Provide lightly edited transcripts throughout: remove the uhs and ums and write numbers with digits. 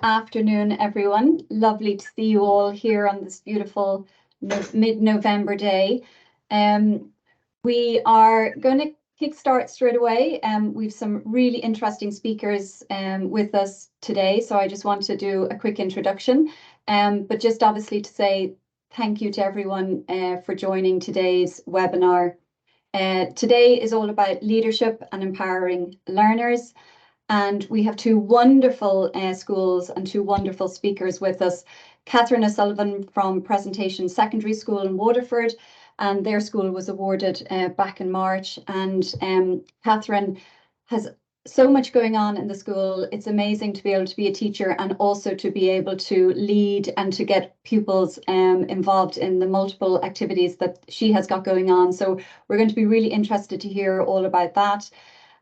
afternoon, everyone. Lovely to see you all here on this beautiful mid-November day. We are going to kickstart straight away. We've some really interesting speakers with us today, so I just want to do a quick introduction. But just obviously to say thank you to everyone for joining today's webinar. Today is all about leadership and empowering learners. And we have two wonderful schools and two wonderful speakers with us. Katherine O'Sullivan from Presentation Secondary School in Waterford, and their school was awarded back in March. And Katherine has so much going on in the school. It's amazing to be able to be a teacher and also to be able to lead and to get pupils involved in the multiple activities that she has got going on. So we're going to be really interested to hear all about that.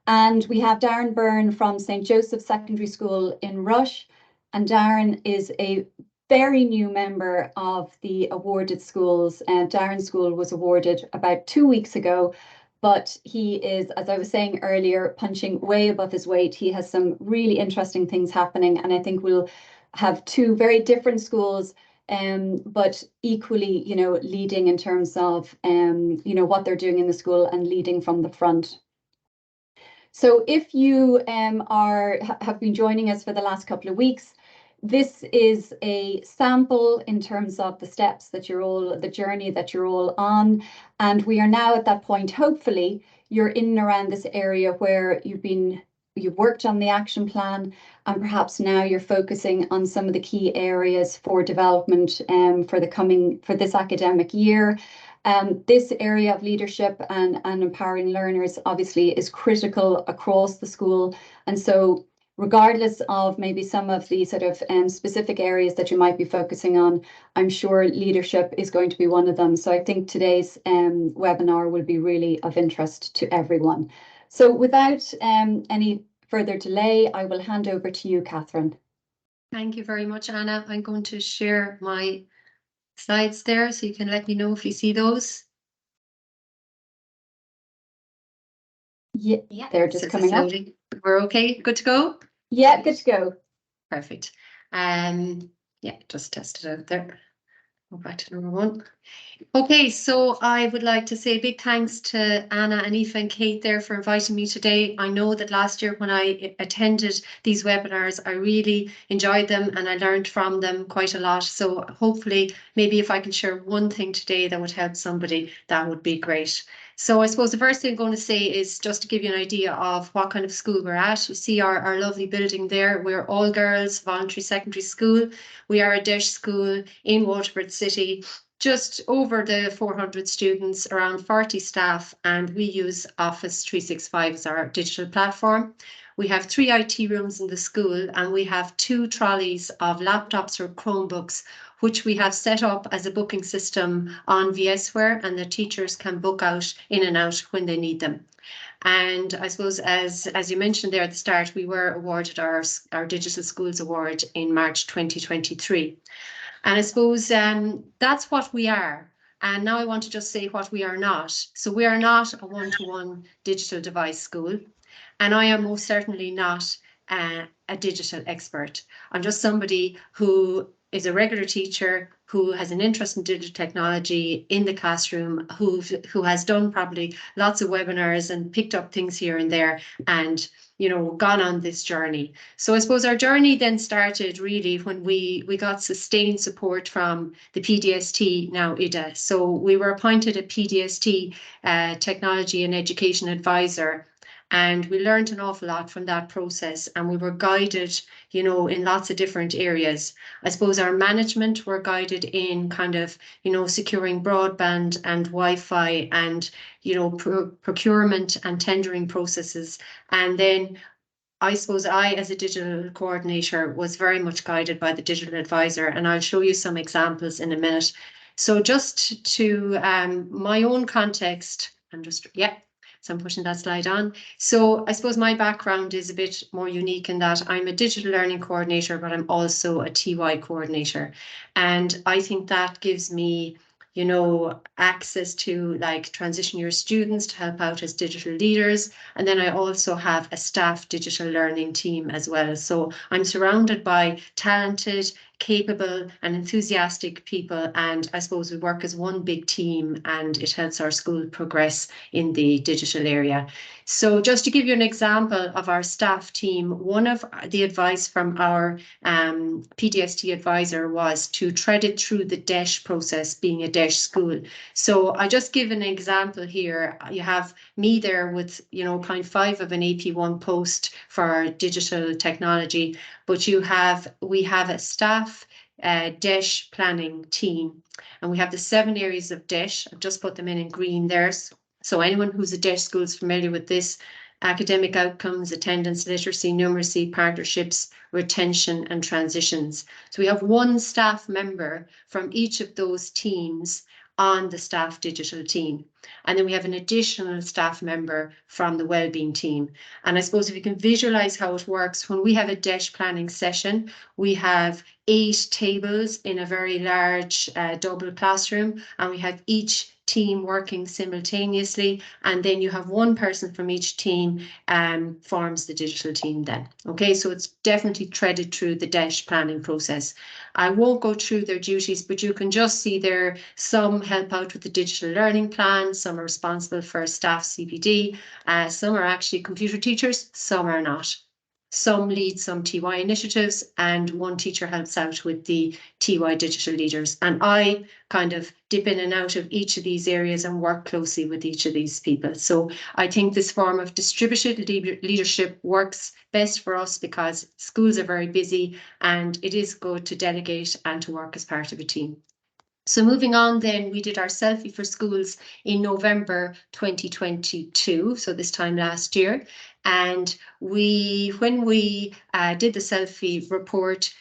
And we have Darren Byrne from St. Joseph's Secondary School in Rush. And Darren is a very new member of the awarded schools. And Darren's school was awarded about 2 weeks ago, but he is, as I was saying earlier, punching way above his weight. He has some really interesting things happening. And I think we'll have two very different schools, but equally, leading in terms of, what they're doing in the school and leading from the front. So if you have been joining us for the last couple of weeks, this is a sample in terms of the steps that the journey that you're all on. And we are now at that point, hopefully, you're in and around this area where you've worked on the action plan, and perhaps now you're focusing on some of the key areas for development for this academic year. This area of leadership and empowering learners obviously is critical across the school. And so regardless of maybe some of the sort of specific areas that you might be focusing on, I'm sure leadership is going to be one of them. So I think today's webinar will be really of interest to everyone. So without any further delay, I will hand over to you, Katherine. Thank you very much, Anna. I'm going to share my slides there so you can let me know if you see those. Yeah, they're just coming up. We're okay, good to go? Yeah, good to go. Perfect. Yeah, just test it out there. Go back to number 1. Okay, so I would like to say a big thanks to Anna and Aoife and Kate there for inviting me today. I know that last year when I attended these webinars, I really enjoyed them and I learned from them quite a lot. So hopefully, maybe if I can share one thing today that would help somebody, that would be great. So I suppose the first thing I'm going to say is just to give you an idea of what kind of school we're at. You see our lovely building there. We're all girls voluntary secondary school. We are a DEIS school in Waterford City. Just over the 400 students, around 40 staff, and we use Office 365 as our digital platform. We have 3 IT rooms in the school, and we have 2 trolleys of laptops or Chromebooks, which we have set up as a booking system on VSware, and the teachers can book out in and out when they need them. And I suppose, as you mentioned there at the start, we were awarded our Digital Schools Award in March 2023. And I suppose that's what we are. And now I want to just say what we are not. So we are not a one-to-one digital device school. And I am most certainly not a digital expert. I'm just somebody who is a regular teacher who has an interest in digital technology in the classroom, who has done probably lots of webinars and picked up things here and there and gone on this journey. So I suppose our journey then started really when we got sustained support from the PDST, now IDA. So we were appointed a PDST Technology and Education Advisor. And we learned an awful lot from that process, and we were guided, in lots of different areas. I suppose our management were guided in kind of, securing broadband and Wi-Fi and, procurement and tendering processes. And then I suppose I, as a digital coordinator, was very much guided by the digital advisor, and I'll show you some examples in a minute. So just to my own context, so I'm pushing that slide on. So I suppose my background is a bit more unique in that I'm a digital learning coordinator, but I'm also a TY coordinator. And I think that gives me you know, access to like transition year students to help out as digital leaders. And then I also have a staff digital learning team as well. So I'm surrounded by talented, capable and enthusiastic people, and I suppose we work as one big team, and it helps our school progress in the digital area. So just to give you an example of our staff team, one of the advice from our PDST advisor was to tread it through the DESH process, being a DESH school. So I just give an example here. You have me there with, you know, kind 5 of an AP1 post for digital technology, but we have a staff DESH planning team, and we have the 7 areas of DESH. I've just put them in green there. So anyone who's a DESH school is familiar with this: academic outcomes, attendance, literacy, numeracy, partnerships, retention, and transitions. So we have one staff member from each of those teams on the staff digital team. And then we have an additional staff member from the wellbeing team. And I suppose if you can visualize how it works, when we have a DESH planning session, we have 8 tables in a very large double classroom, and we have each team working simultaneously, and then you have one person from each team forms the digital team then. Okay, so it's definitely threaded through the DESH planning process. I won't go through their duties, but you can just see there some help out with the digital learning plan, some are responsible for staff CPD, some are actually computer teachers, some are not. Some lead some TY initiatives, and one teacher helps out with the TY digital leaders. And I kind of dip in and out of each of these areas and work closely with each of these people. So I think this form of distributed leadership works best for us because schools are very busy, and it is good to delegate and to work as part of a team. So moving on then, we did our selfie for schools in November 2022, so this time last year. And when we did the selfie report,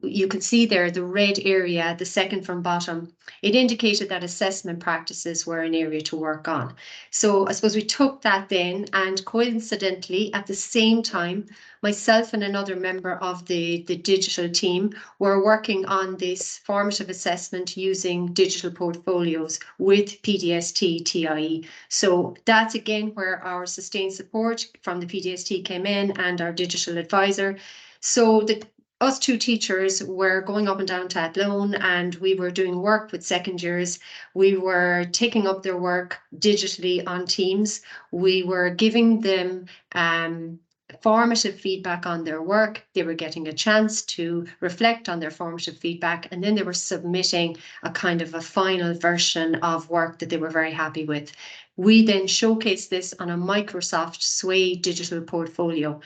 you can see there the red area, the second from bottom, it indicated that assessment practices were an area to work on. So I suppose we took that then, and coincidentally at the same time, myself and another member of the digital team were working on this formative assessment using digital portfolios with PDST TIE. So that's again where our sustained support from the PDST came in, and our digital advisor. So us 2 teachers were going up and down to Athlone, and we were doing work with second years. We were taking up their work digitally on Teams. We were giving them formative feedback on their work. They were getting a chance to reflect on their formative feedback, and then they were submitting a kind of a final version of work that they were very happy with. We then showcased this on a Microsoft Sway digital portfolio.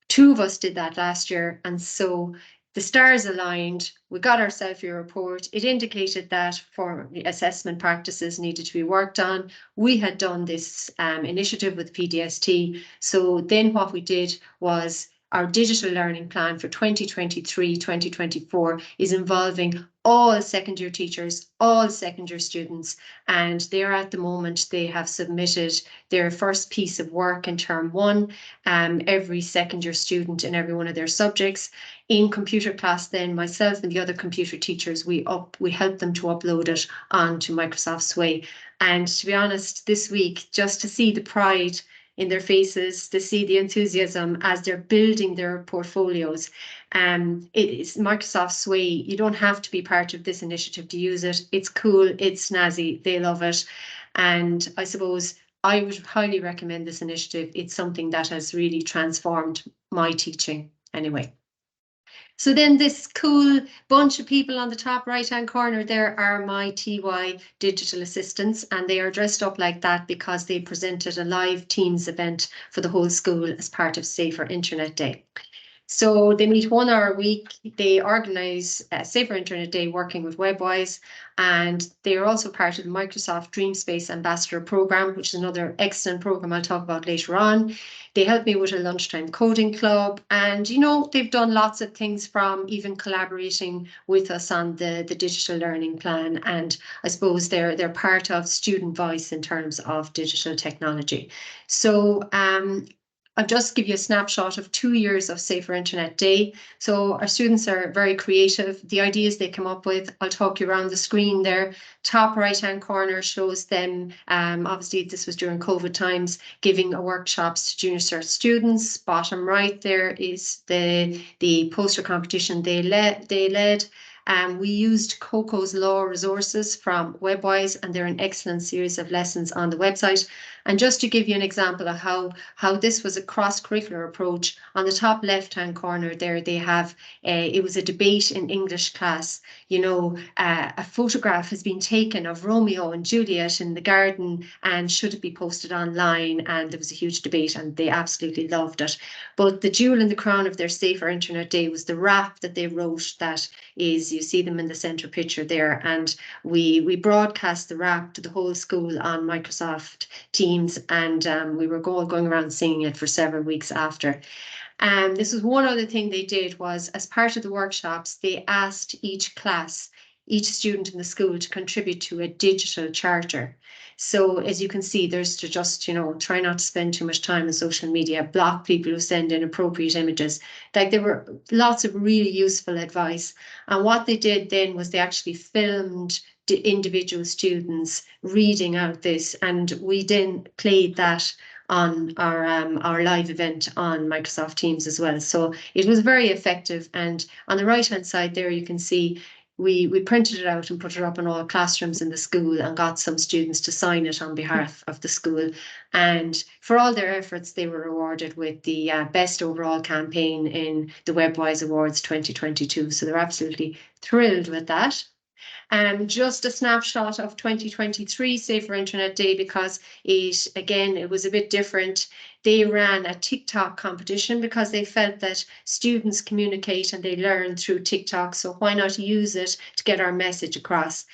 2 of us did that last year, and so the stars aligned. We got our selfie report. It indicated that for assessment practices needed to be worked on. We had done this initiative with PDST. So then what we did was our digital learning plan for 2023-2024 is involving all second year teachers, all second year students, and they're at the moment, they have submitted their first piece of work in term 1, every second year student in every one of their subjects. In computer class then, myself and the other computer teachers, we helped them to upload it onto Microsoft Sway. And to be honest, this week, just to see the pride in their faces, to see the enthusiasm as they're building their portfolios. It is Microsoft Sway. You don't have to be part of this initiative to use it. It's cool, it's snazzy, they love it. And I suppose I would highly recommend this initiative. It's something that has really transformed my teaching anyway. So then this cool bunch of people on the top right-hand corner there are my TY digital assistants, and they are dressed up like that because they presented a live Teams event for the whole school as part of Safer Internet Day. So they meet 1 hour a week. They organise Safer Internet Day working with WebWise, and they are also part of the Microsoft Dreamspace Ambassador Programme, which is another excellent programme I'll talk about later on. They help me with a lunchtime coding club, and you know, they've done lots of things, from even collaborating with us on the digital learning plan, and I suppose they're part of student voice in terms of digital technology. So I'll just give you a snapshot of 2 years of Safer Internet Day. So our students are very creative. The ideas they come up with, I'll talk you around the screen there. Top right-hand corner shows them, obviously this was during COVID times, giving workshops to junior cert students. Bottom right there is the poster competition they led. We used Coco's Law resources from Webwise, and they're an excellent series of lessons on the website. And just to give you an example of how this was a cross-curricular approach, on the top left-hand corner there, they have, it was a debate in English class. You know, a photograph has been taken of Romeo and Juliet in the garden, and should it be posted online? And there was a huge debate, and they absolutely loved it. But the jewel in the crown of their Safer Internet Day was the rap that they wrote. That is, you see them in the center picture there, and we broadcast the rap to the whole school on Microsoft Teams, and we were going around singing it for several weeks after. And this was one other thing they did, was as part of the workshops, they asked each class, each student in the school, to contribute to a digital charter. So as you can see, there's to just, you know, try not to spend too much time on social media, block people who send inappropriate images. Like, there were lots of really useful advice. And what they did then was they actually filmed the individual students reading out this, and we then played that on our live event on Microsoft Teams as well. So it was very effective. And on the right hand side there, you can see we printed it out and put it up in all classrooms in the school, and got some students to sign it on behalf of the school. And for all their efforts, they were awarded with the best overall campaign in the Webwise Awards 2022. So they're absolutely thrilled with that. Just a snapshot of 2023 Safer Internet Day, because it was a bit different. They ran a TikTok competition because they felt that students communicate and they learn through TikTok. So why not use it to get our message across?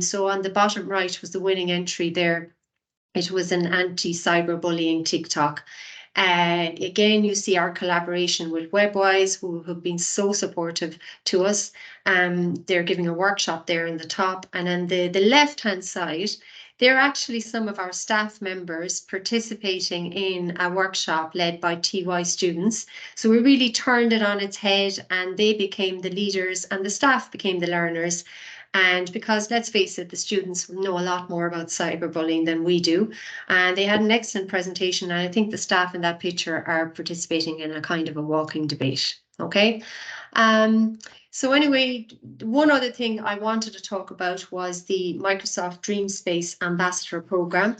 So on the bottom right was the winning entry there. It was an anti-cyberbullying TikTok. Again, you see our collaboration with Webwise, who have been so supportive to us. They're giving a workshop there in the top, and on the left-hand side, they're actually some of our staff members participating in a workshop led by TY students. So we really turned it on its head, and they became the leaders and the staff became the learners. And because, let's face it, the students know a lot more about cyberbullying than we do. And they had an excellent presentation. And I think the staff in that picture are participating in a kind of a walking debate. Okay. So anyway, one other thing I wanted to talk about was the Microsoft Dreamspace Ambassador Program.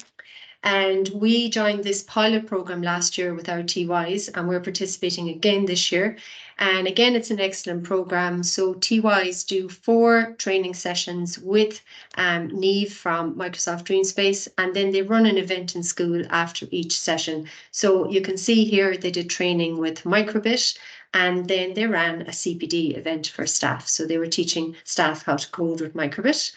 And we joined this pilot program last year with our TYs, and we're participating again this year. And again, it's an excellent program. So TYs do 4 training sessions with Neve from Microsoft Dreamspace, and then they run an event in school after each session. So you can see here they did training with Microbit, and then they ran a CPD event for staff. So they were teaching staff how to code with Microbit.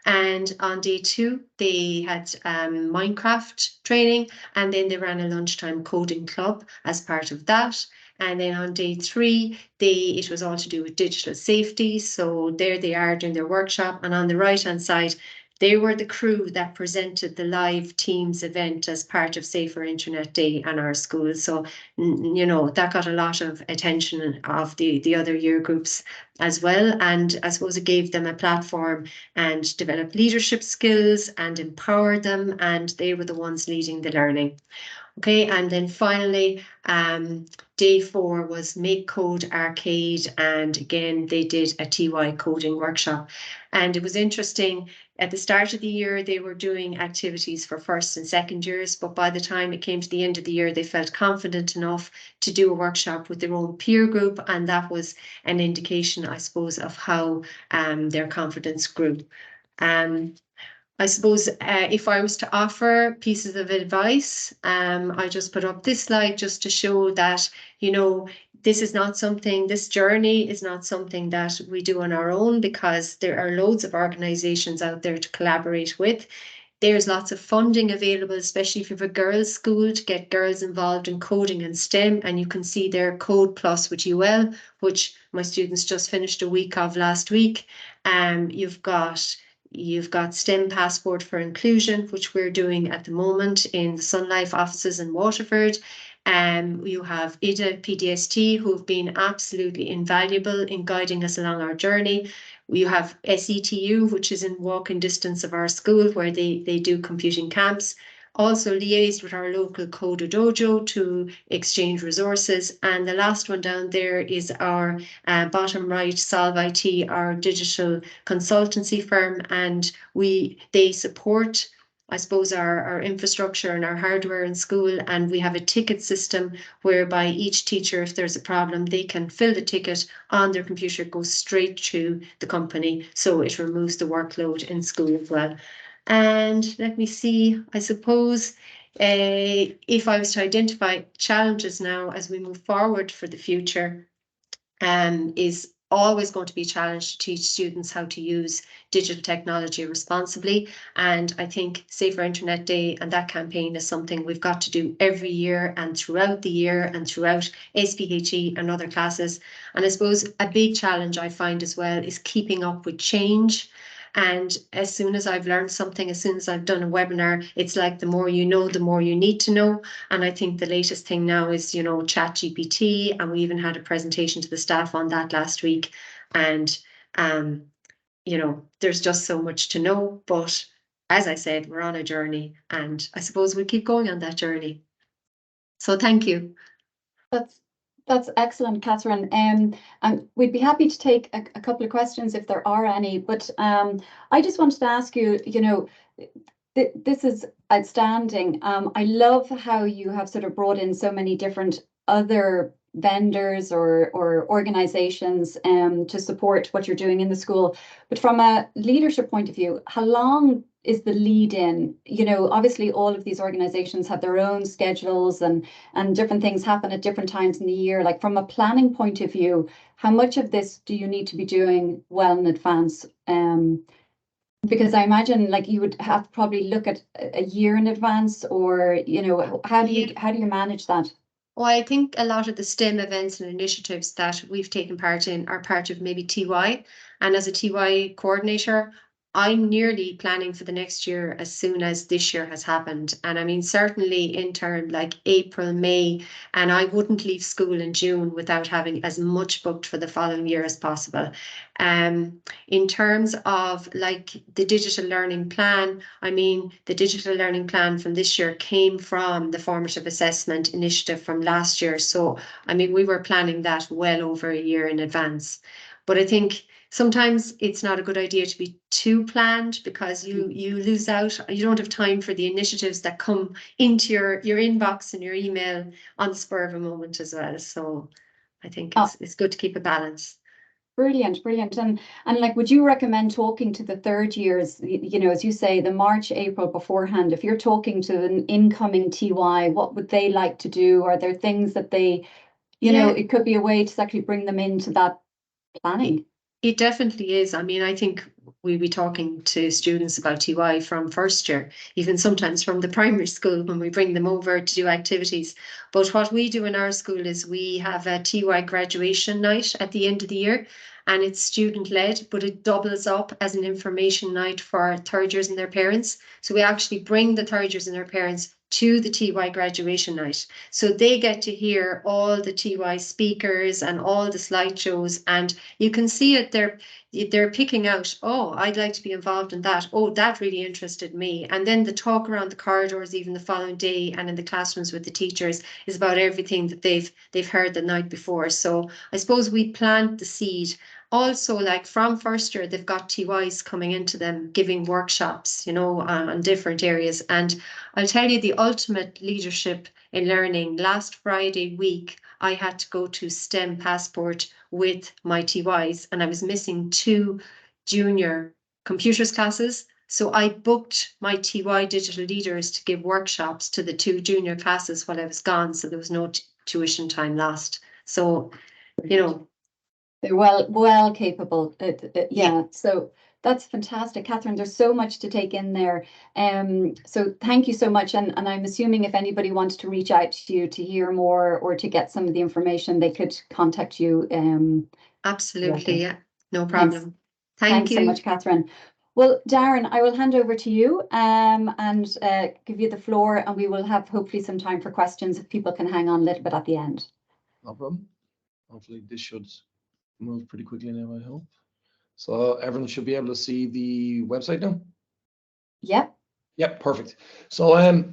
And on day 2, they had Minecraft training, and then they ran a lunchtime coding club as part of that. And then on day 3, it was all to do with digital safety. So there they are doing their workshop. And on the right-hand side, they were the crew that presented the live Teams event as part of Safer Internet Day in our school. So, you know, that got a lot of attention of the other year groups as well. And I suppose it gave them a platform and developed leadership skills and empowered them. And they were the ones leading the learning. Okay, and then finally, day 4 was Make Code Arcade, and again, they did a TY coding workshop. And it was interesting, at the start of the year, they were doing activities for first and second years, but by the time it came to the end of the year, they felt confident enough to do a workshop with their own peer group, and that was an indication, I suppose, of how their confidence grew. I suppose if I was to offer pieces of advice, I just put up this slide just to show that, you know, this journey is not something that we do on our own, because there are loads of organizations out there to collaborate with. There's lots of funding available, especially if you have a girls' school, to get girls involved in coding and STEM. And you can see there Code Plus with UL, which my students just finished a week of last week. You've got STEM Passport for Inclusion, which we're doing at the moment in the Sun Life offices in Waterford. You have IDA, PDST, who have been absolutely invaluable in guiding us along our journey. You have SETU, which is in walking distance of our school, where they do computing camps. Also liaised with our local Coda Dojo to exchange resources. And the last one down there is our bottom right, Solve IT, our digital consultancy firm. And they support, I suppose, our infrastructure and our hardware in school. And we have a ticket system whereby each teacher, if there's a problem, they can fill the ticket on their computer, it goes straight to the company. So it removes the workload in school as well. And let me see, I suppose, if I was to identify challenges now as we move forward for the future, is always going to be a challenge to teach students how to use digital technology responsibly. And I think Safer Internet Day and that campaign is something we've got to do every year and throughout the year and throughout SPHE and other classes. And I suppose a big challenge I find as well is keeping up with change. And as soon as I've learned something, as soon as I've done a webinar, it's like the more you know, the more you need to know. And I think the latest thing now is, ChatGPT, and we even had a presentation to the staff on that last week. And, there's just so much to know. But as I said, we're on a journey, and I suppose we'll keep going on that journey. So thank you. That's excellent, Katherine. And we'd be happy to take a couple of questions if there are any. But I just wanted to ask you, this is outstanding. I love how you have sort of brought in so many different other vendors or organizations to support what you're doing in the school. But from a leadership point of view, how long is the lead in? Obviously all of these organizations have their own schedules and different things happen at different times in the year. Like from a planning point of view, how much of this do you need to be doing well in advance? Because I imagine like you would have to probably look at a year in advance, or how do you manage that? Well, I think a lot of the STEM events and initiatives that we've taken part in are part of maybe TY. And as a TY coordinator, I'm nearly planning for the next year as soon as this year has happened. And I mean, certainly in term like April, May, and I wouldn't leave school in June without having as much booked for the following year as possible. In terms of like the digital learning plan, I mean, the digital learning plan from this year came from the formative assessment initiative from last year. So, I mean, we were planning that well over a year in advance. But I think sometimes it's not a good idea to be too planned, because you lose out. You don't have time for the initiatives that come into your inbox and your email on the spur of a moment as well. So I think it's good to keep a balance. Brilliant. And like, would you recommend talking to the third years, as you say, the March, April beforehand, if you're talking to an incoming TY, what would they like to do? Are there things that they, it could be a way to actually bring them into that planning? It definitely is. I mean, I think we'll be talking to students about TY from first year, even sometimes from the primary school when we bring them over to do activities. But what we do in our school is we have a TY graduation night at the end of the year, and it's student led, but it doubles up as an information night for third years and their parents. So we actually bring the third years and their parents to the TY graduation night. So they get to hear all the TY speakers and all the slideshows, and you can see it, they're picking out, oh, I'd like to be involved in that. Oh, that really interested me. And then the talk around the corridors, even the following day and in the classrooms with the teachers, is about everything that they've heard the night before. So I suppose we plant the seed. Also, like from first year, they've got TYs coming into them, giving workshops, on different areas. And I'll tell you, the ultimate leadership in learning, last Friday week, I had to go to STEM Passport with my TYs, and I was missing 2 junior computers classes. So I booked my TY digital leaders to give workshops to the 2 junior classes while I was gone. So there was no tuition time lost. So, they're well capable. Yeah. So that's fantastic, Katherine. There's so much to take in there. So thank you so much. And I'm assuming if anybody wanted to reach out to you to hear more or to get some of the information, they could contact you. Absolutely. Yeah. No problem. Thanks so much, Katherine. Well, Darren, I will hand over to you and give you the floor, and we will have hopefully some time for questions if people can hang on a little bit at the end. No problem. Hopefully this should move pretty quickly now, I hope. So everyone should be able to see the website now? Yep. Yep, perfect. So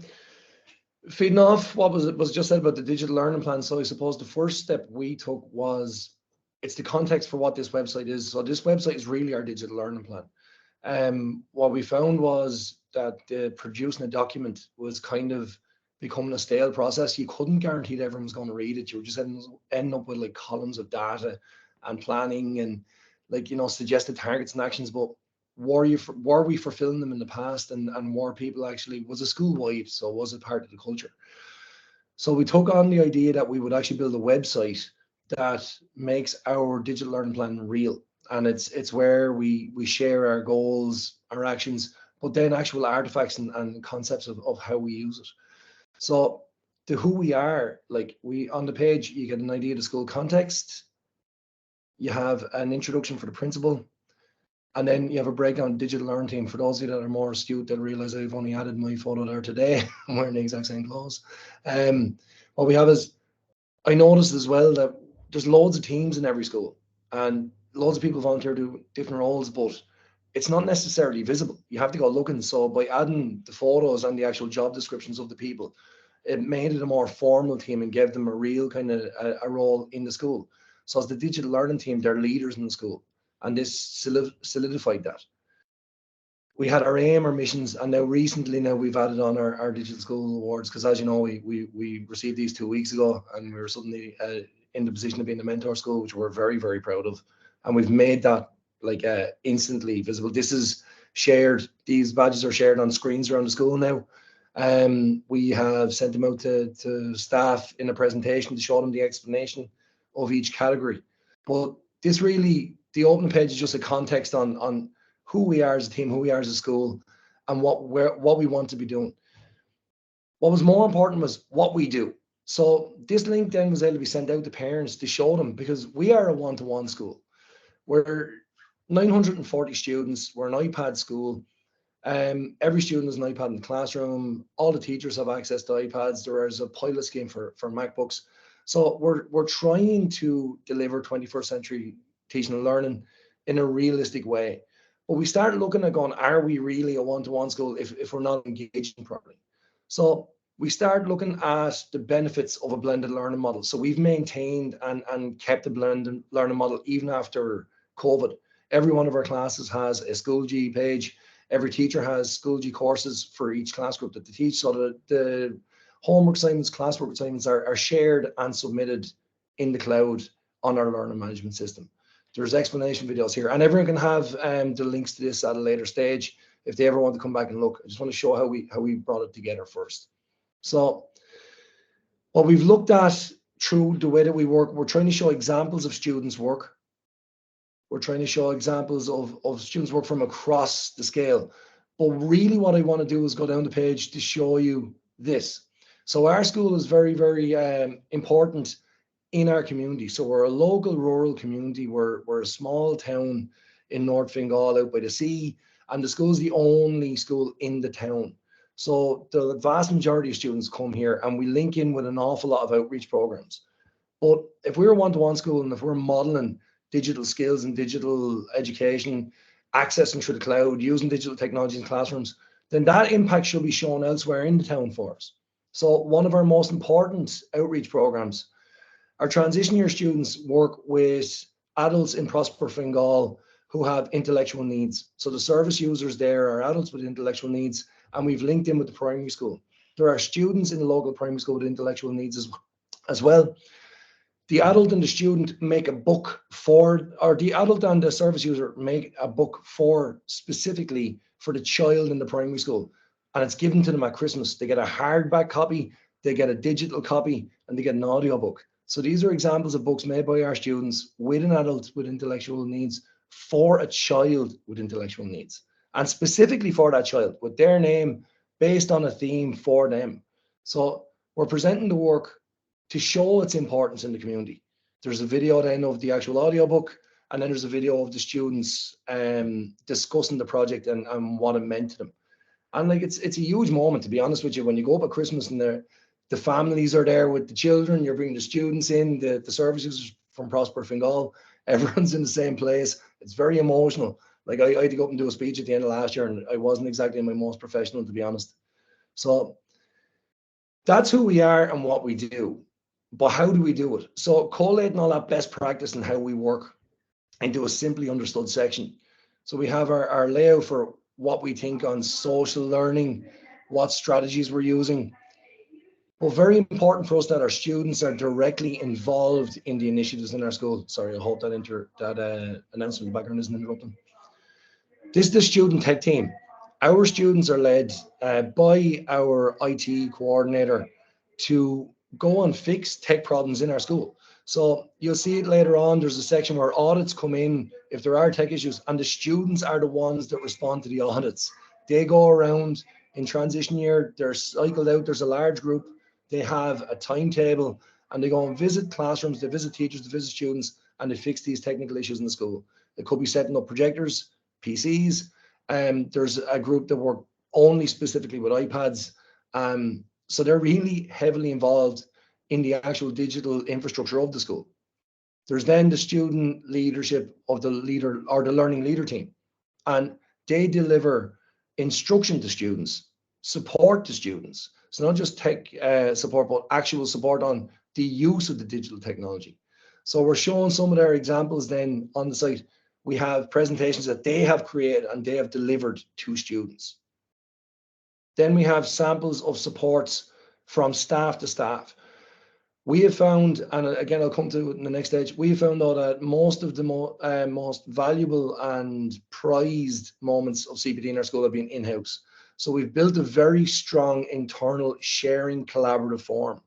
feeding off what was just said about the digital learning plan. So I suppose the first step we took was, it's the context for what this website is. So this website is really our digital learning plan. What we found was that producing a document was kind of becoming a stale process. You couldn't guarantee that everyone was going to read it. You were just ending up with like columns of data and planning and like, you know, suggested targets and actions. But were we fulfilling them in the past, and were people actually, was it school wide? So was it part of the culture? So we took on the idea that we would actually build a website that makes our digital learning plan real. And it's where we share our goals, our actions, but then actual artifacts and concepts of how we use it. So the who we are, like we on the page, you get an idea of the school context. You have an introduction for the principal, and then you have a breakdown digital learning team. For those of you that are more astute, they'll realize I've only added my photo there today. I'm wearing the exact same clothes. What we have is, I noticed as well that there's loads of teams in every school, and loads of people volunteer to do different roles, but it's not necessarily visible. You have to go looking. So by adding the photos and the actual job descriptions of the people, it made it a more formal team and gave them a real kind of a role in the school. So as the digital learning team, they're leaders in the school, and this solidified that. We had our aim, our missions, and now recently we've added on our digital school awards, because as you know, we received these 2 weeks ago, and we were suddenly in the position of being the mentor school, which we're very, very proud of. And we've made that like instantly visible. This is shared, these badges are shared on screens around the school now. We have sent them out to staff in a presentation to show them the explanation of each category. But this really, the open page is just a context on who we are as a team, who we are as a school, and what we want to be doing. What was more important was what we do. So this link then was able to be sent out to parents to show them, because we are a one-to-one school. We're 940 students. We're an iPad school. Every student has an iPad in the classroom. All the teachers have access to iPads. There is a pilot scheme for MacBooks. So we're trying to deliver 21st century teaching and learning in a realistic way. But we started looking at going, are we really a one-to-one school if we're not engaging properly? So we started looking at the benefits of a blended learning model. So we've maintained and kept the blended learning model even after COVID. Every one of our classes has a Schoology page. Every teacher has Schoology courses for each class group that they teach. So the homework assignments, classwork assignments are shared and submitted in the cloud on our learning management system. There's explanation videos here, and everyone can have the links to this at a later stage if they ever want to come back and look. I just want to show how we brought it together first. So what we've looked at through the way that we work, we're trying to show examples of students' work. We're trying to show examples of students' work from across the scale. But really what I want to do is go down the page to show you this. So our school is very, very important in our community. So we're a local rural community. We're a small town in North Fingal out by the sea, and the school is the only school in the town. So the vast majority of students come here, and we link in with an awful lot of outreach programs. But if we're a one-to-one school, and if we're modeling digital skills and digital education, accessing through the cloud, using digital technology in classrooms, then that impact should be shown elsewhere in the town for us. So one of our most important outreach programs, our transition year students work with adults in Prosper Fingal who have intellectual needs. So the service users there are adults with intellectual needs, and we've linked in with the primary school. There are students in the local primary school with intellectual needs as well. The adult and the student make a book for, or the adult and the service user make a book for specifically for the child in the primary school, and it's given to them at Christmas. They get a hardback copy, they get a digital copy, and they get an audio book. So these are examples of books made by our students with an adult with intellectual needs for a child with intellectual needs, and specifically for that child with their name based on a theme for them. So we're presenting the work to show its importance in the community. There's a video then of the actual audiobook, and then there's a video of the students discussing the project and what it meant to them. And like it's a huge moment, to be honest with you, when you go up at Christmas and the families are there with the children, you're bringing the students in, the services from Prosper Fingal, everyone's in the same place. It's very emotional. Like I had to go up and do a speech at the end of last year, and I wasn't exactly my most professional, to be honest. So that's who we are and what we do. But how do we do it? So collating all that best practice and how we work into a simply understood section. So we have our layout for what we think on social learning, what strategies we're using. Well, very important for us that our students are directly involved in the initiatives in our school. Sorry, I hope that announcement in the background isn't interrupting. This is the student tech team. Our students are led by our IT coordinator to go and fix tech problems in our school. So you'll see it later on. There's a section where audits come in if there are tech issues, and the students are the ones that respond to the audits. They go around in transition year, they're cycled out, there's a large group, they have a timetable, and they go and visit classrooms, they visit teachers, they visit students, and they fix these technical issues in the school. It could be setting up projectors, PCs. There's a group that work only specifically with iPads. So they're really heavily involved in the actual digital infrastructure of the school. There's then the student leadership of the leader or the learning leader team, and they deliver instruction to students, support to students. So not just tech support, but actual support on the use of the digital technology. So we're showing some of their examples then on the site. We have presentations that they have created and they have delivered to students. Then we have samples of supports from staff to staff. We have found, and again, I'll come to it in the next stage, we have found though that most of the most valuable and prized moments of CPD in our school have been in-house. So we've built a very strong internal sharing collaborative forum.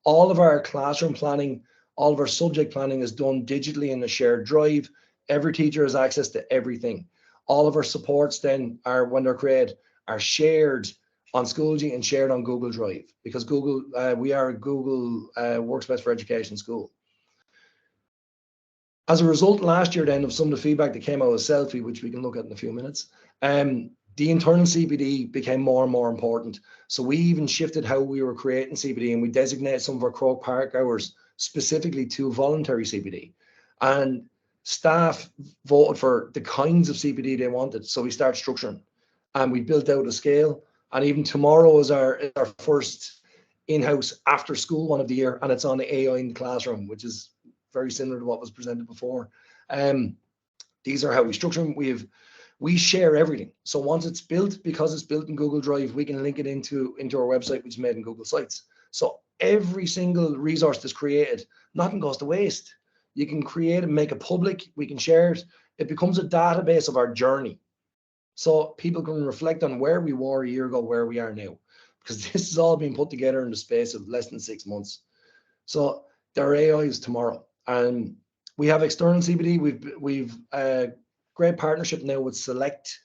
All of our classroom planning, all of our subject planning is done digitally in a shared drive. Every teacher has access to everything. All of our supports then are, when they're created, are shared on Schoology and shared on Google Drive, because Google, we are a Google Workspace for Education school. As a result, last year then of some of the feedback that came out of Selfie, which we can look at in a few minutes, the internal CPD became more and more important. So we even shifted how we were creating CPD, and we designated some of our Croke Park hours specifically to voluntary CPD. And staff voted for the kinds of CPD they wanted. So we started structuring, and we built out a scale. And even tomorrow is our first in-house after school one of the year, and it's on the AI in the classroom, which is very similar to what was presented before. These are how we structure them. We share everything. So once it's built, because it's built in Google Drive, we can link it into our website, which is made in Google Sites. So every single resource that's created, nothing goes to waste. You can create and make it public. We can share it. It becomes a database of our journey. So people can reflect on where we were a year ago, where we are now, because this has all been put together in the space of less than 6 months. So their AI is tomorrow. And we have external CPD. We've great partnership now with Select,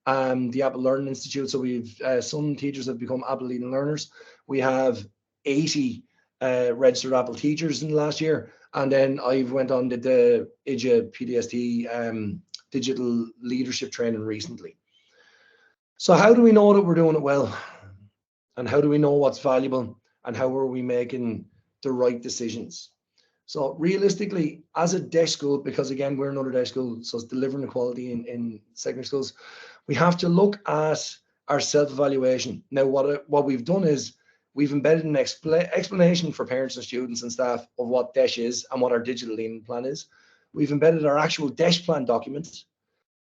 the Apple Learning Institute. So we've some teachers have become Apple Leading Learners. We have 80 registered Apple teachers in the last year. And then I went on the IJA PDST digital leadership training recently. So how do we know that we're doing it well? And how do we know what's valuable? And how are we making the right decisions? So realistically, as a DESH school, because again, we're another DESH school, so it's delivering equality in secondary schools, we have to look at our self-evaluation. Now, what we've done is we've embedded an explanation for parents and students and staff of what DESH is and what our digital learning plan is. We've embedded our actual DESH plan documents.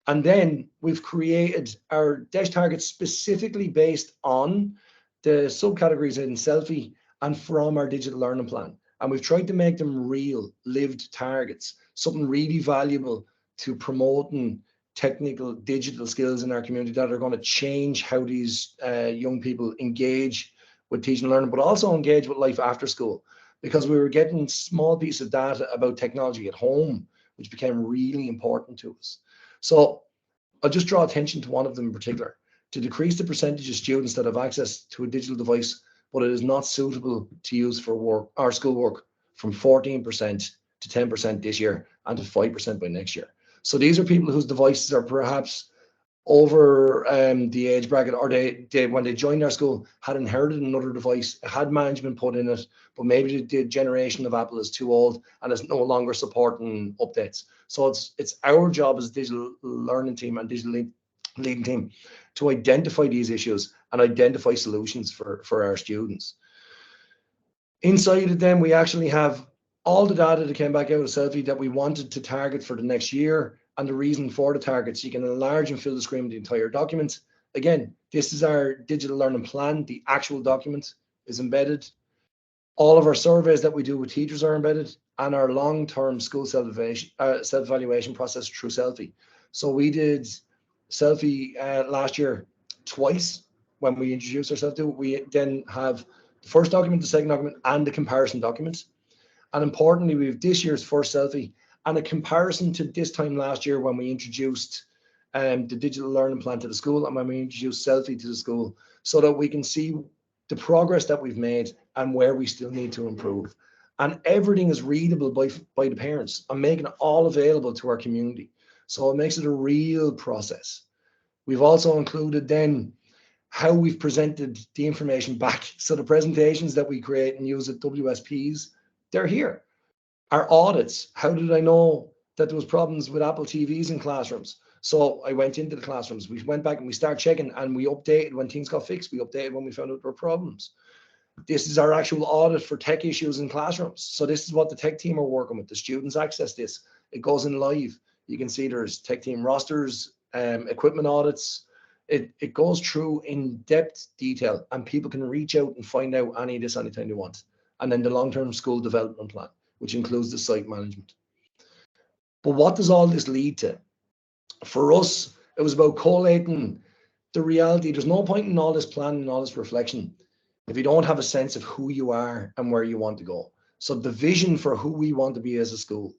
And then we've created our DESH targets specifically based on the subcategories in Selfie and from our digital learning plan. And we've tried to make them real, lived targets, something really valuable to promoting technical digital skills in our community that are going to change how these young people engage with teaching and learning, but also engage with life after school. Because we were getting small pieces of data about technology at home, which became really important to us. So I'll just draw attention to one of them in particular. To decrease the percentage of students that have access to a digital device, but it is not suitable to use for work or schoolwork, from 14% to to 10% this year and to 5% by next year. So these are people whose devices are perhaps over the age bracket, or they when they joined our school had inherited another device, had management put in it, but maybe the generation of Apple is too old and is no longer supporting updates. So it's our job as a digital learning team and digital leading team to identify these issues and identify solutions for our students. Inside of them, we actually have all the data that came back out of Selfie that we wanted to target for the next year, and the reason for the targets. You can enlarge and fill the screen with the entire document. Again, this is our digital learning plan. The actual document is embedded. All of our surveys that we do with teachers are embedded, and our long-term school self-evaluation process through Selfie. So we did Selfie last year twice when we introduced ourselves to it. We then have the first document, the second document, and the comparison document. And importantly, we have this year's first Selfie and a comparison to this time last year when we introduced the digital learning plan to the school and when we introduced Selfie to the school, so that we can see the progress that we've made and where we still need to improve. And everything is readable by the parents and making it all available to our community. So it makes it a real process. We've also included then how we've presented the information back. So the presentations that we create and use at WSPs, they're here. Our audits, how did I know that there was problems with Apple TVs in classrooms? So I went into the classrooms, we went back and we started checking, and we updated when things got fixed. We updated when we found out there were problems. This is our actual audit for tech issues in classrooms. So this is what the tech team are working with. The students access this. It goes in live. You can see there's tech team rosters, equipment audits. It goes through in depth detail, and people can reach out and find out any of this anytime they want. And then the long-term school development plan, which includes the site management. But what does all this lead to? For us, it was about collating the reality. There's no point in all this planning and all this reflection if you don't have a sense of who you are and where you want to go. So the vision for who we want to be as a school.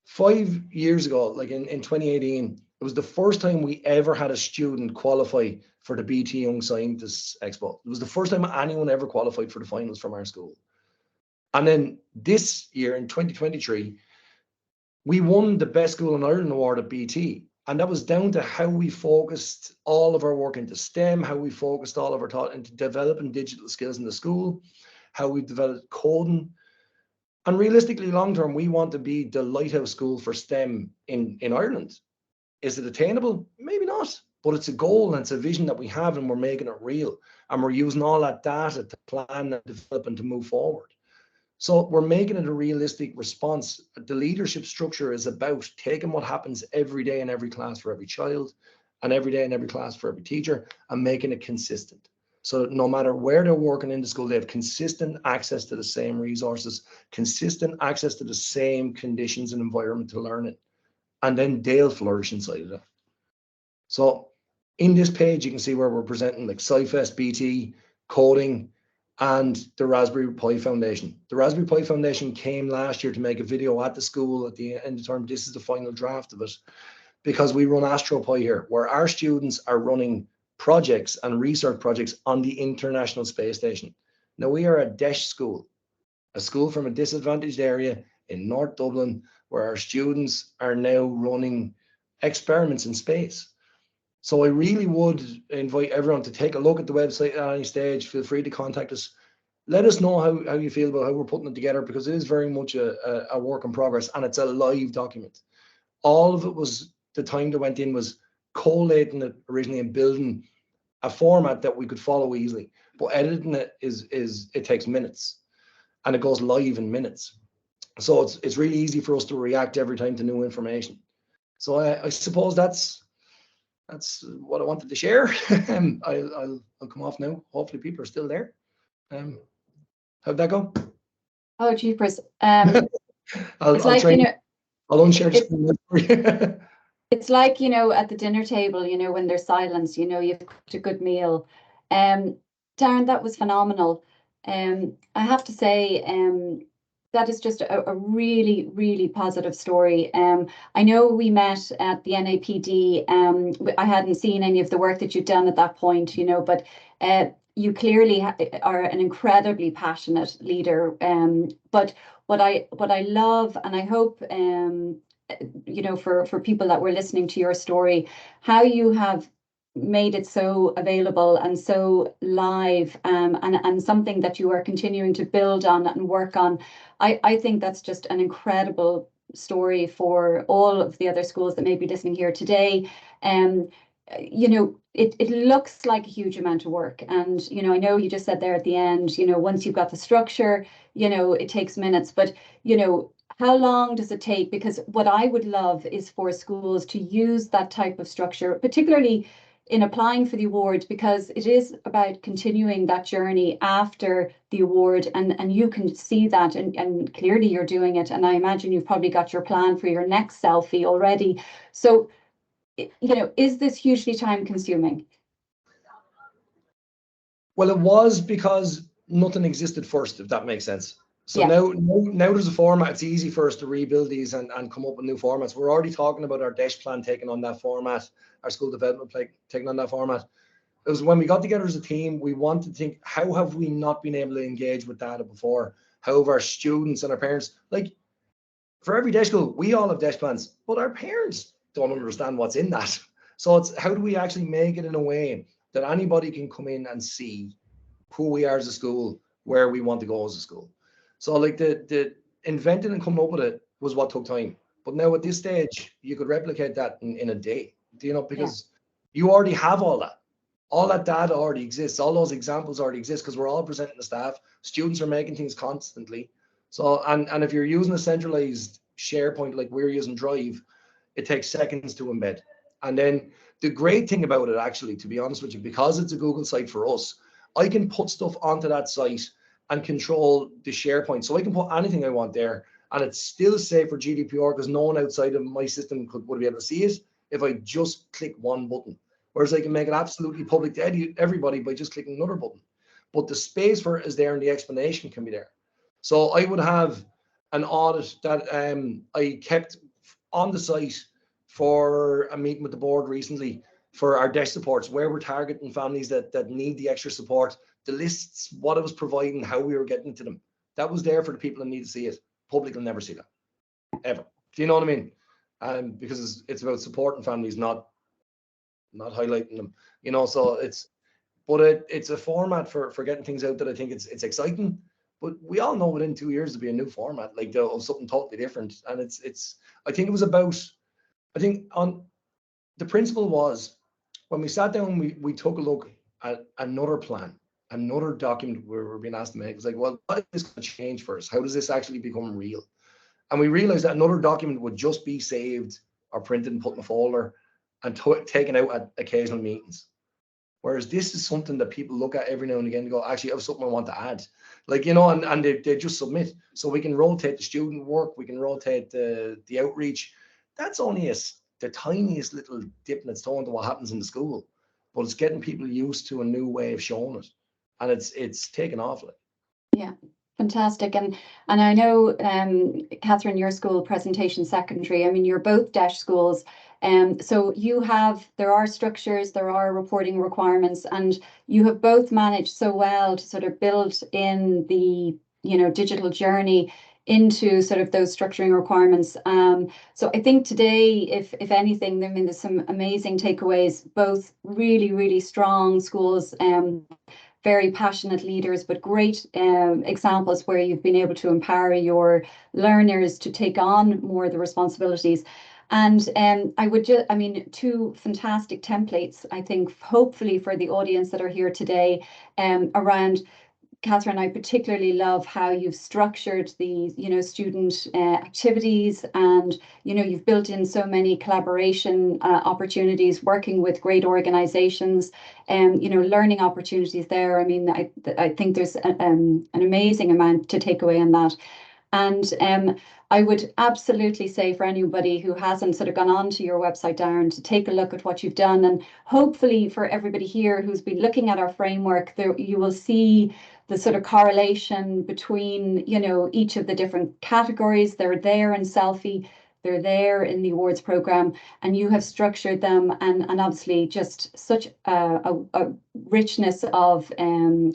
5 years ago, like in 2018, it was the first time we ever had a student qualify for the BT Young Scientists Expo. It was the first time anyone ever qualified for the finals from our school. And then this year in 2023, we won the Best School in Ireland award at BT. And that was down to how we focused all of our work into STEM, how we focused all of our thought into developing digital skills in the school, how we developed coding. And realistically, long term, we want to be the lighthouse school for STEM in Ireland. Is it attainable? Maybe not, but it's a goal and it's a vision that we have, and we're making it real. And we're using all that data to plan and develop and to move forward. So we're making it a realistic response. The leadership structure is about taking what happens every day in every class for every child, and every day in every class for every teacher, and making it consistent. So that no matter where they're working in the school, they have consistent access to the same resources, consistent access to the same conditions and environment to learn it. And then they'll flourish inside of it. So in this page, you can see where we're presenting like SciFest, BT, coding, and the Raspberry Pi Foundation. The Raspberry Pi Foundation came last year to make a video at the school at the end of the term. This is the final draft of it, because we run AstroPi here, where our students are running projects and research projects on the International Space Station. Now, we are a DESH school, a school from a disadvantaged area in North Dublin, where our students are now running experiments in space. So I really would invite everyone to take a look at the website at any stage. Feel free to contact us. Let us know how you feel about how we're putting it together, because it is very much a work in progress, and it's a live document. All of it was, the time that went in was collating it originally and building a format that we could follow easily. But editing it it takes minutes, and it goes live in minutes. So it's really easy for us to react every time to new information. So I suppose that's what I wanted to share. I'll come off now. Hopefully people are still there. How'd that go? Oh, jeepers. I'll like, try, you know, I'll unshare the screen for you. It's like, you know, at the dinner table, you know, when there's silence, you know, you've cooked a good meal. Darren, that was phenomenal. I have to say, that is just a really, really positive story. I know we met at the NAPD. I hadn't seen any of the work that you'd done at that point, you know, but you clearly are an incredibly passionate leader. But what I love, and I hope, you know, for people that were listening to your story, how you have made it so available and so live, and something that you are continuing to build on and work on. I think that's just an incredible story for all of the other schools that may be listening here today. You know, it looks like a huge amount of work. And, you know, I know you just said there at the end, you know, once you've got the structure, you know, it takes minutes, but, you know, how long does it take? Because what I would love is for schools to use that type of structure, particularly in applying for the award, because it is about continuing that journey after the award, and you can see that, and clearly you're doing it. And I imagine you've probably got your plan for your next selfie already. So, you know, is this hugely time consuming? Well, it was because nothing existed first, if that makes sense. So Yeah. now there's a format. It's easy for us to rebuild these and come up with new formats. We're already talking about our DESH plan taking on that format, our school development plan taking on that format. It was when we got together as a team, we wanted to think, how have we not been able to engage with data before? How have our students and our parents, like for every DESH school, we all have DESH plans, but our parents don't understand what's in that. So it's how do we actually make it in a way that anybody can come in and see who we are as a school, where we want to go as a school. So like the inventing and coming up with it was what took time. But now at this stage, you could replicate that in a day, you know, because you already have all that. All that data already exists. All those examples already exist because we're all presenting the staff. Students are making things constantly. So, and if you're using a centralized SharePoint like we're using Drive, it takes seconds to embed. And then the great thing about it, actually, to be honest with you, because it's a Google site for us, I can put stuff onto that site and control the SharePoint. So I can put anything I want there, and it's still safe for GDPR because no one outside of my system would be able to see it if I just click one button. Whereas I can make it absolutely public to everybody by just clicking another button. But the space for it is there and the explanation can be there. So I would have an audit that I kept on the site for a meeting with the board recently for our DESH supports, where we're targeting families that need the extra support, the lists, what it was providing, how we were getting to them. That was there for the people that need to see it. Public will never see that, ever. Do you know what I mean? Because it's about supporting families, not highlighting them. You know, so it's a format for getting things out that I think it's exciting. But we all know within 2 years to be a new format, like of something totally different. And it's I think it was about, I think on the principle was when we sat down, we took a look at another plan, another document we were being asked to make. It was like, well, what is this going to change for us? How does this actually become real? And we realized that another document would just be saved or printed and put in a folder and taken out at occasional meetings. Whereas this is something that people look at every now and again and go, actually, I have something I want to add. Like, you know, and they just submit. So we can rotate the student work, we can rotate the outreach. That's only the tiniest little dip in its toe into what happens in the school. But it's getting people used to a new way of showing it. And it's taken off. Like. Yeah. Fantastic. And I know, Katherine, your school, Presentation Secondary, I mean, you're both DESH schools. So there are structures, there are reporting requirements, and you have both managed so well to sort of build in the, you know, digital journey into sort of those structuring requirements. So I think today, if anything, I mean, there's some amazing takeaways, both really, really strong schools, very passionate leaders, but great examples where you've been able to empower your learners to take on more of the responsibilities. And I mean, two fantastic templates, I think, hopefully for the audience that are here today, around. Katherine, I particularly love how you've structured the, you know, student activities, and, you know, you've built in so many collaboration opportunities, working with great organizations, and, you know, learning opportunities there. I mean, I think there's an amazing amount to take away on that. And I would absolutely say for anybody who hasn't sort of gone onto your website, Darren, to take a look at what you've done. And hopefully for everybody here who's been looking at our framework, there you will see the sort of correlation between, you know, each of the different categories. They're there in Selfie. they're there in the awards program, and you have structured them, and obviously just such a richness of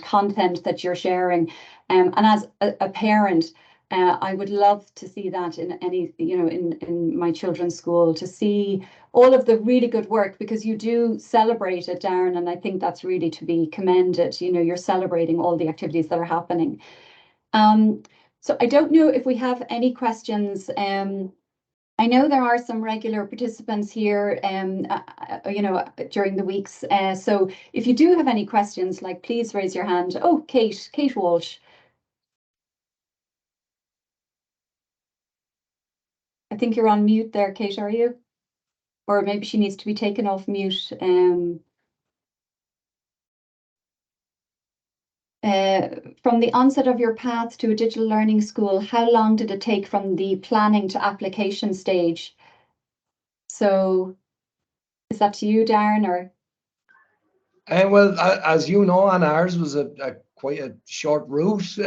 content that you're sharing. And as a parent, I would love to see that in any, in my children's school, to see all of the really good work, because you do celebrate it, Darren, and I think that's really to be commended. You're celebrating all the activities that are happening. So I don't know if we have any questions. I know there are some regular participants here, during the weeks. So if you do have any questions, like, please raise your hand. Oh, Kate Walsh. I think you're on mute there, Kate, are you? Or maybe she needs to be taken off mute. From the onset of your path to a digital learning school, how long did it take from the planning to application stage? So is that to you, Darren, or? Well, as you know, and ours was quite a short route.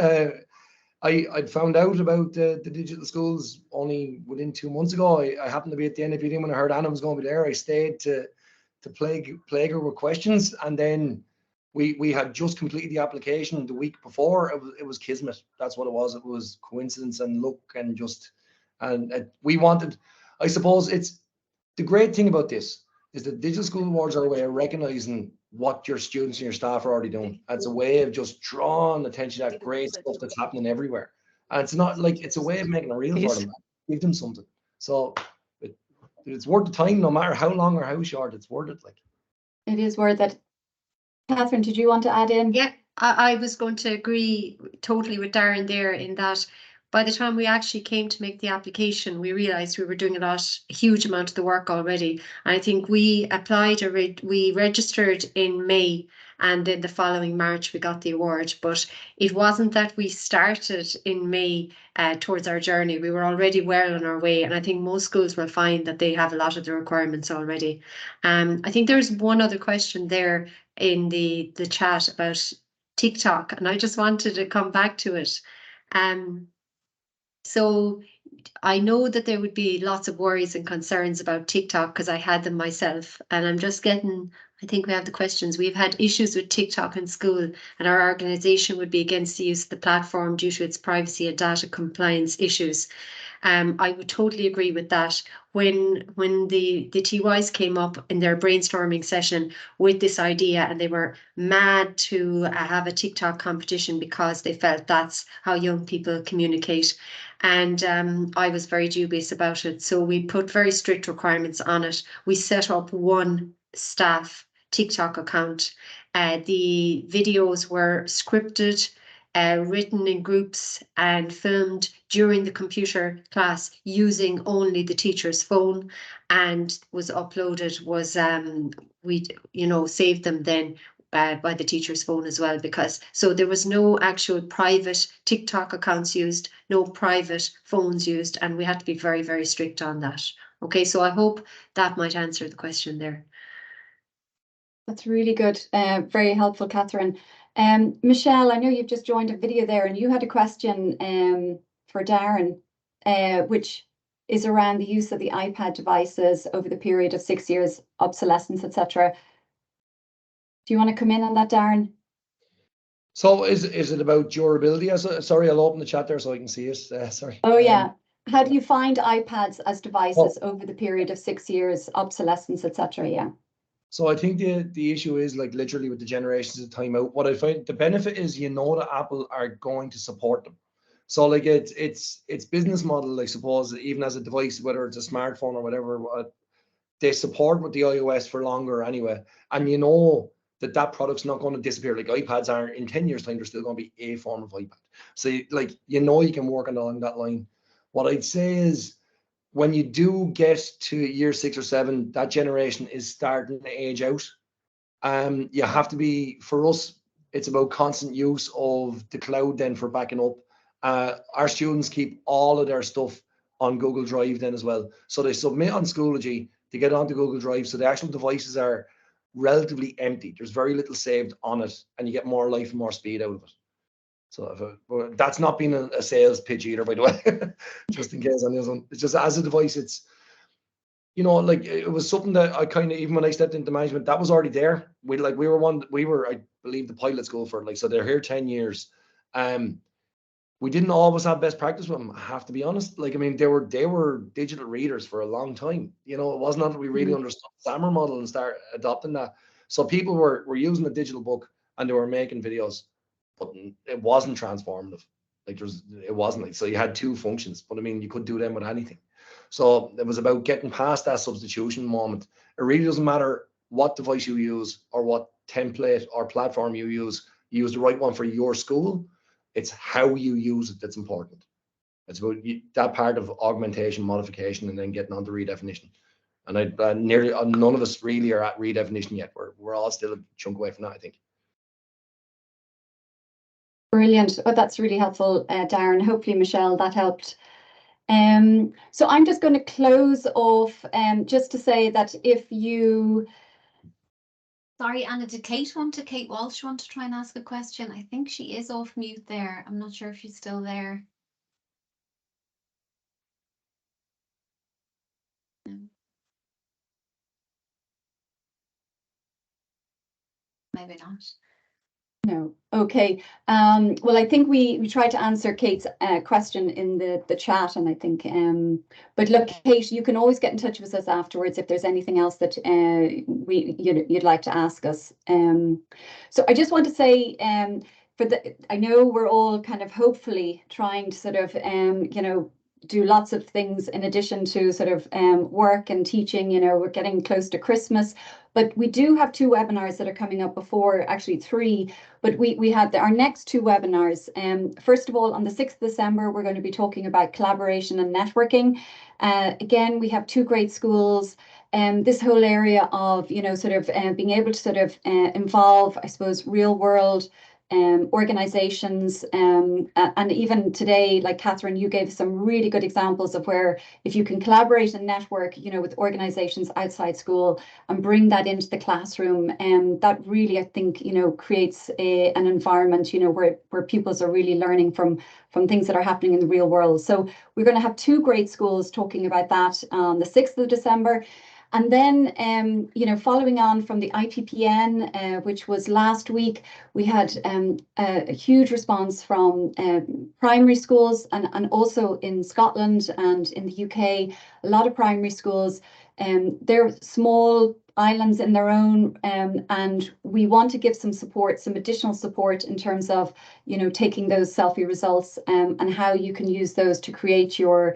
I'd found out about the digital schools only within 2 months ago. I happened to be at the NAPD when I heard Anna was going to be there. I stayed to plague her with questions, and then we had just completed the application the week before. It was kismet. That's what it was. It was coincidence and luck, and we wanted. I suppose it's the great thing about this is that digital school awards are a way of recognizing what your students and your staff are already doing. It's a way of just drawing attention to that great stuff that's happening everywhere. And it's not like, it's a way of making it real for them, give them something. So it's worth the time, no matter how long or how short. It's worth it. Like, it is worth it. Katherine, did you want to add in? Yeah, I was going to agree totally with Darren there, in that by the time we actually came to make the application, we realized we were doing a huge amount of the work already. And I think we applied, or we registered in May, and then the following March we got the award. But it wasn't that we started in May towards our journey. We were already well on our way, and I think most schools will find that they have a lot of the requirements already. I think there's one other question there in the chat about TikTok, and I just wanted to come back to it. So I know that there would be lots of worries and concerns about TikTok, because I had them myself, and I'm just getting, I think we have the questions. We've had issues with TikTok in school, and our organisation would be against the use of the platform due to its privacy and data compliance issues. I would totally agree with that. When the TYs came up in their brainstorming session with this idea, and they were mad to have a TikTok competition because they felt that's how young people communicate. And I was very dubious about it. So we put very strict requirements on it. We set up one staff TikTok account. The videos were scripted, written in groups and filmed during the computer class using only the teacher's phone, and was uploaded, we saved them then by the teacher's phone as well, because so there was no actual private TikTok accounts used, no private phones used, and we had to be very, very strict on that. Okay, so I hope that might answer the question there. That's really good. Very helpful, Katherine. Michelle, I know you've just joined a video there, and you had a question for Darren, which is around the use of the iPad devices over the period of 6 years, obsolescence, etc. Do you want to come in on that, Darren? So is it about durability? Sorry, I'll open the chat there so I can see it. Sorry. Oh yeah. How do you find iPads as devices over the period of 6 years, obsolescence, etc.? Yeah. So I think the issue is, like, literally with the generations of time out, what I find the benefit is, that Apple are going to support them. So like it's business model, I suppose, even as a device, whether it's a smartphone or whatever, they support with the iOS for longer anyway. And that product's not going to disappear. Like iPads are, in 10 years time, they're still going to be a form of iPad. So you can work along that line. What I'd say is, when you do get to year 6 or 7, that generation is starting to age out. You have to be, for us, it's about constant use of the cloud then for backing up. Our students keep all of their stuff on Google Drive then as well. So they submit on Schoology, they get onto Google Drive. So the actual devices are relatively empty. There's very little saved on it, and you get more life and more speed out of it. So but that's not been a sales pitch either, by the way, just in case on this one. It's just as a device, it's, you know, like it was something that I kind of, even when I stepped into management, that was already there. We were, I believe, the pilot school for it. Like, so they're here 10 years. We didn't always have best practice with them, I have to be honest. Like, I mean, they were digital readers for a long time. You know, it wasn't until we really understood the SAMR model and start adopting that. So people were using a digital book and they were making videos, but it wasn't transformative. Like, it wasn't like, so you had two functions, but I mean, you could do them with anything. So it was about getting past that substitution moment. It really doesn't matter what device you use or what template or platform you use the right one for your school. It's how you use it that's important. It's about that part of augmentation, modification, and then getting on to redefinition. And nearly none of us really are at redefinition yet. We're all still a chunk away from that, I think. Brilliant. Oh, that's really helpful, Darren. Hopefully, Michelle, that helped. So I'm just going to close off just to say that if you... Sorry, Anna, did Kate Walsh want to try and ask a question? I think she is off mute there. I'm not sure if she's still there. No. Maybe not. No. Okay. Well, I think we tried to answer Kate's question in the chat, and I think, but look, Kate, you can always get in touch with us afterwards if there's anything else that you'd like to ask us. So I just want to say, I know we're all kind of hopefully trying to sort of, you know, do lots of things in addition to sort of work and teaching. You know, we're getting close to Christmas, but we do have 2 webinars that are coming up before, actually 3, but we have our next 2 webinars. First of all, on the 6th of December, we're going to be talking about collaboration and networking. Again, we have 2 great schools. This whole area of, you know, sort of being able to sort of involve, I suppose, real world organizations, and even today, like Katherine, you gave some really good examples of where if you can collaborate and network, you know, with organizations outside school and bring that into the classroom, that really, I think, you know, creates an environment, you know, where pupils are really learning from things that are happening in the real world. So we're going to have 2 great schools talking about that on the 6th of December. And then, you know, following on from the IPPN, which was last week, we had a huge response from primary schools and also in Scotland and in the UK, a lot of primary schools. They're small islands in their own, and we want to give some support, some additional support in terms of, you know, taking those selfie results and how you can use those to create your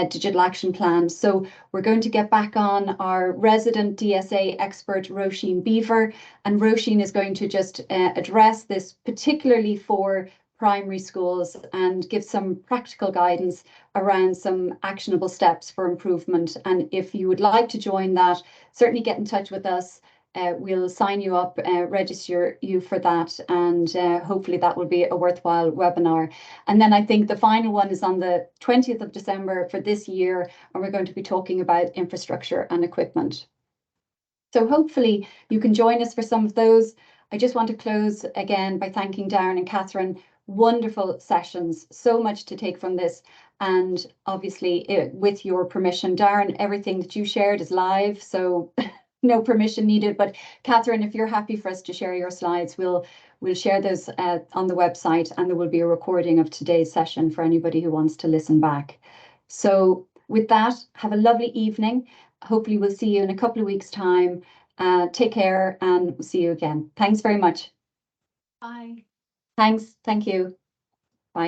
digital action plan. So we're going to get back on our resident DSA expert, Roisin Beaver, and Roisin is going to just address this particularly for primary schools and give some practical guidance around some actionable steps for improvement. And if you would like to join that, certainly get in touch with us. We'll sign you up, register you for that, and hopefully that will be a worthwhile webinar. And then I think the final one is on the 20th of December for this year, and we're going to be talking about infrastructure and equipment. So hopefully you can join us for some of those. I just want to close again by thanking Darren and Katherine. Wonderful sessions, so much to take from this. And obviously, with your permission, Darren, everything that you shared is live, so no permission needed. But Katherine, if you're happy for us to share your slides, we'll share those on the website, and there will be a recording of today's session for anybody who wants to listen back. So with that, have a lovely evening. Hopefully we'll see you in a couple of weeks' time. Take care, and we'll see you again. Thanks very much. Bye. Thanks. Thank you.